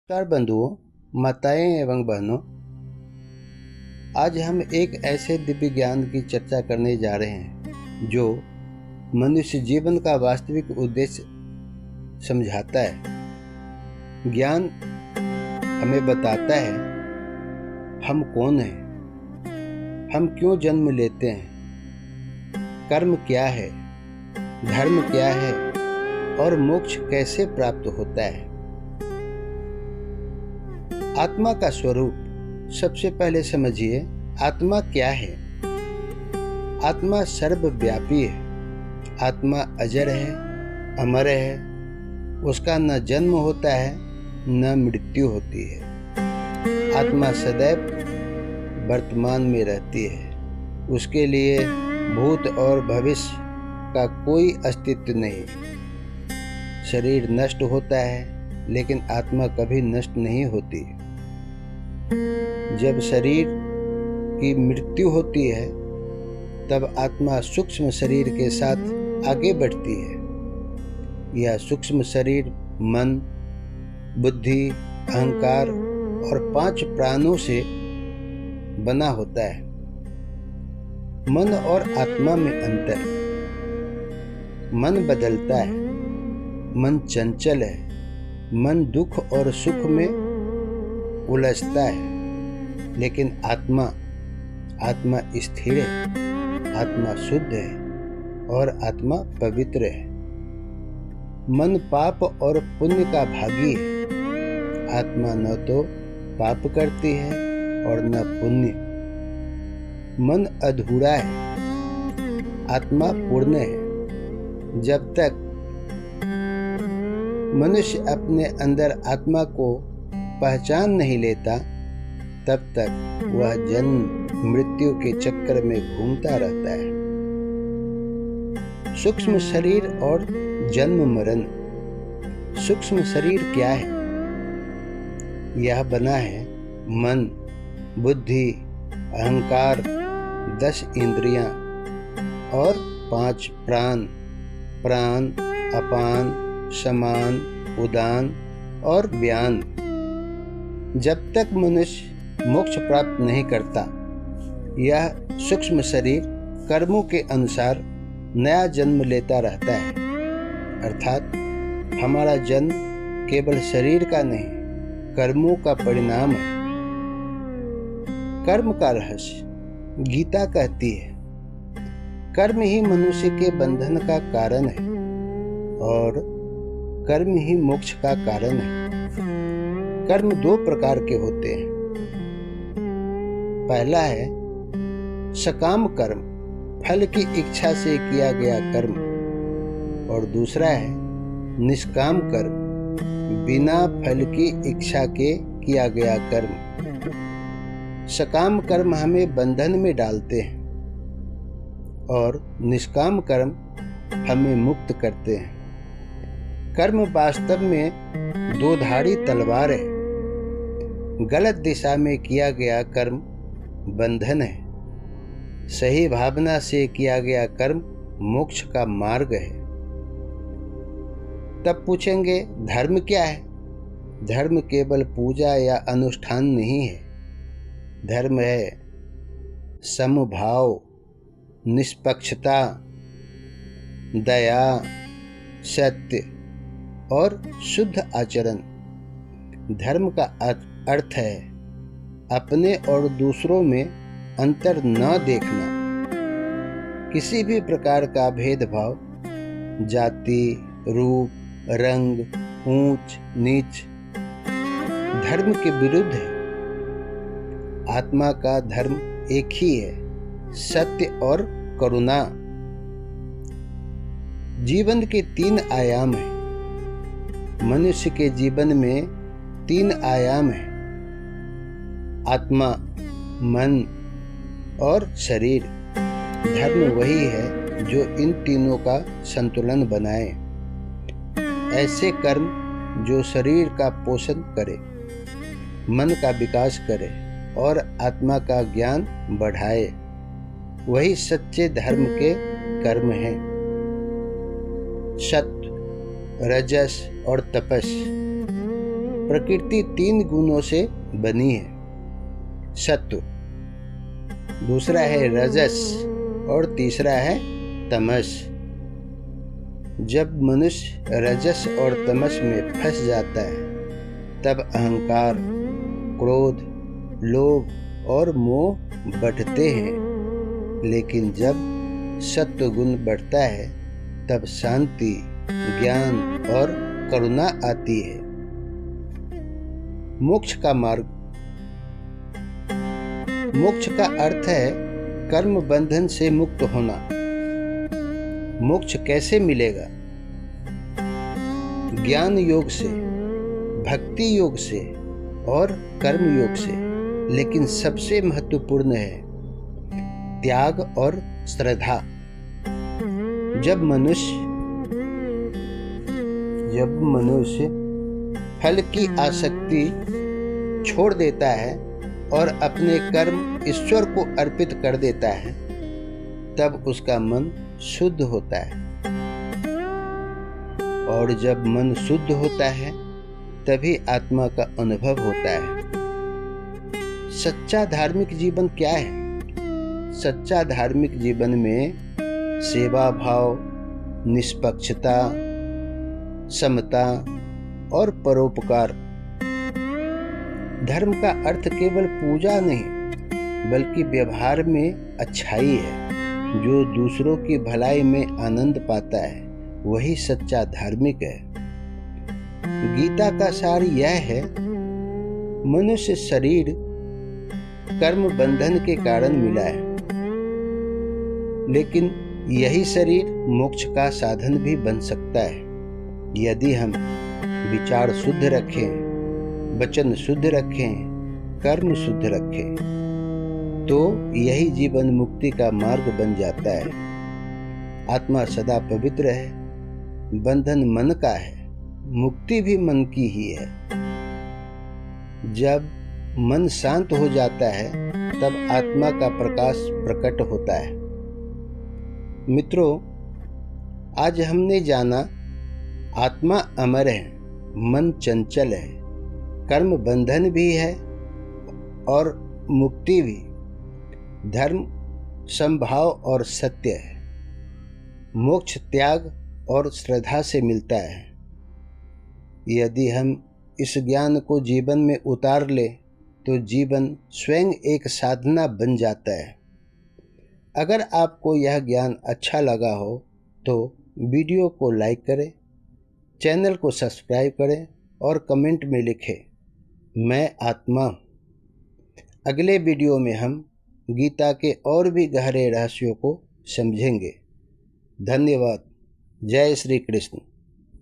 नमस्कार बंधुओं, माताएं एवं बहनों। आज हम एक ऐसे दिव्य ज्ञान की चर्चा करने जा रहे हैं जो मनुष्य जीवन का वास्तविक उद्देश्य समझाता है। ज्ञान हमें बताता है हम कौन हैं, हम क्यों जन्म लेते हैं, कर्म क्या है, धर्म क्या है और मोक्ष कैसे प्राप्त होता है। आत्मा का स्वरूप सबसे पहले समझिए। आत्मा क्या है? आत्मा सर्वव्यापी है। आत्मा अजर है, अमर है। उसका न जन्म होता है न मृत्यु होती है। आत्मा सदैव वर्तमान में रहती है। उसके लिए भूत और भविष्य का कोई अस्तित्व नहीं। शरीर नष्ट होता है लेकिन आत्मा कभी नष्ट नहीं होती। जब शरीर की मृत्यु होती है तब आत्मा सूक्ष्म शरीर के साथ आगे बढ़ती है। यह सूक्ष्म शरीर मन, बुद्धि, अहंकार और 5 प्राणों से बना होता है। मन और आत्मा में अंतर। मन बदलता है, मन चंचल है। मन दुख और सुख में उलझता है, लेकिन आत्मा स्थिर है, आत्मा शुद्ध है और आत्मा पवित्र है। मन पाप और पुण्य का भागी है। आत्मा न तो पाप करती है और न पुण्य। मन अधूरा है, आत्मा पूर्ण है। जब तक मनुष्य अपने अंदर आत्मा को पहचान नहीं लेता तब तक वह जन्म मृत्यु के चक्कर में घूमता रहता है। सूक्ष्म शरीर और जन्म मरण। सूक्ष्म शरीर क्या है? यह बना है मन, बुद्धि, अहंकार, 10 इंद्रियां और 5 प्राण, अपान, समान, उदान और व्यान। जब तक मनुष्य मोक्ष प्राप्त नहीं करता, यह सूक्ष्म शरीर कर्मों के अनुसार नया जन्म लेता रहता है। अर्थात हमारा जन्म केवल शरीर का नहीं, कर्मों का परिणाम है। कर्म का रहस्य। गीता कहती है कर्म ही मनुष्य के बंधन का कारण है और कर्म ही मोक्ष का कारण है। कर्म 2 प्रकार के होते हैं। पहला है सकाम कर्म, फल की इच्छा से किया गया कर्म, और दूसरा है निष्काम कर्म, बिना फल की इच्छा के किया गया कर्म। सकाम कर्म हमें बंधन में डालते हैं और निष्काम कर्म हमें मुक्त करते हैं। कर्म वास्तव में 2 धारी तलवार है। गलत दिशा में किया गया कर्म बंधन है, सही भावना से किया गया कर्म मोक्ष का मार्ग है। तब पूछेंगे धर्म क्या है? धर्म केवल पूजा या अनुष्ठान नहीं है। धर्म है समभाव, निष्पक्षता, दया, सत्य और शुद्ध आचरण। धर्म का अर्थ है अपने और दूसरों में अंतर न देखना, किसी भी प्रकार का भेदभाव, जाति, रूप, रंग, ऊंच नीच धर्म के विरुद्ध है। आत्मा का धर्म एक ही है, सत्य और करुणा। जीवन के 3 आयाम हैं। मनुष्य के जीवन में 3 आयाम हैं, आत्मा, मन और शरीर। धर्म वही है जो इन तीनों का संतुलन बनाए। ऐसे कर्म जो शरीर का पोषण करे, मन का विकास करे और आत्मा का ज्ञान बढ़ाए, वही सच्चे धर्म के कर्म हैं। सत्य, रजस और तपस। प्रकृति 3 गुणों से बनी है। सत्व, दूसरा है रजस और तीसरा है तमस। जब मनुष्य रजस और तमस में फंस जाता है तब अहंकार, क्रोध, लोभ और मोह बढ़ते हैं। लेकिन जब सत्व गुण बढ़ता है तब शांति, ज्ञान और करुणा आती है। मोक्ष का मार्ग। मोक्ष का अर्थ है कर्म बंधन से मुक्त होना। मोक्ष कैसे मिलेगा? ज्ञान योग से, भक्ति योग से और कर्म योग से। लेकिन सबसे महत्वपूर्ण है त्याग और श्रद्धा। जब मनुष्य फल की आसक्ति छोड़ देता है और अपने कर्म ईश्वर को अर्पित कर देता है तब उसका मन शुद्ध होता है। और जब मन शुद्ध होता है तभी आत्मा का अनुभव होता है। सच्चा धार्मिक जीवन क्या है? सच्चा धार्मिक जीवन में सेवा भाव, निष्पक्षता, समता और परोपकार। धर्म का अर्थ केवल पूजा नहीं बल्कि व्यवहार में अच्छाई है। जो दूसरों की भलाई में आनंद पाता है वही सच्चा धार्मिक है। गीता का सार यह है, मनुष्य शरीर कर्म बंधन के कारण मिला है, लेकिन यही शरीर मोक्ष का साधन भी बन सकता है यदि हम विचार शुद्ध रखें, वचन शुद्ध रखें, कर्म शुद्ध रखें, तो यही जीवन मुक्ति का मार्ग बन जाता है। आत्मा सदा पवित्र है, बंधन मन का है, मुक्ति भी मन की ही है। जब मन शांत हो जाता है तब आत्मा का प्रकाश प्रकट होता है। मित्रों, आज हमने जाना आत्मा अमर है, मन चंचल है, कर्म बंधन भी है और मुक्ति भी। धर्म समभाव और सत्य है। मोक्ष त्याग और श्रद्धा से मिलता है। यदि हम इस ज्ञान को जीवन में उतार ले तो जीवन स्वयं एक साधना बन जाता है। अगर आपको यह ज्ञान अच्छा लगा हो तो वीडियो को लाइक करें, चैनल को सब्सक्राइब करें और कमेंट में लिखें, मैं आत्मा। अगले वीडियो में हम गीता के और भी गहरे रहस्यों को समझेंगे। धन्यवाद। जय श्री कृष्ण।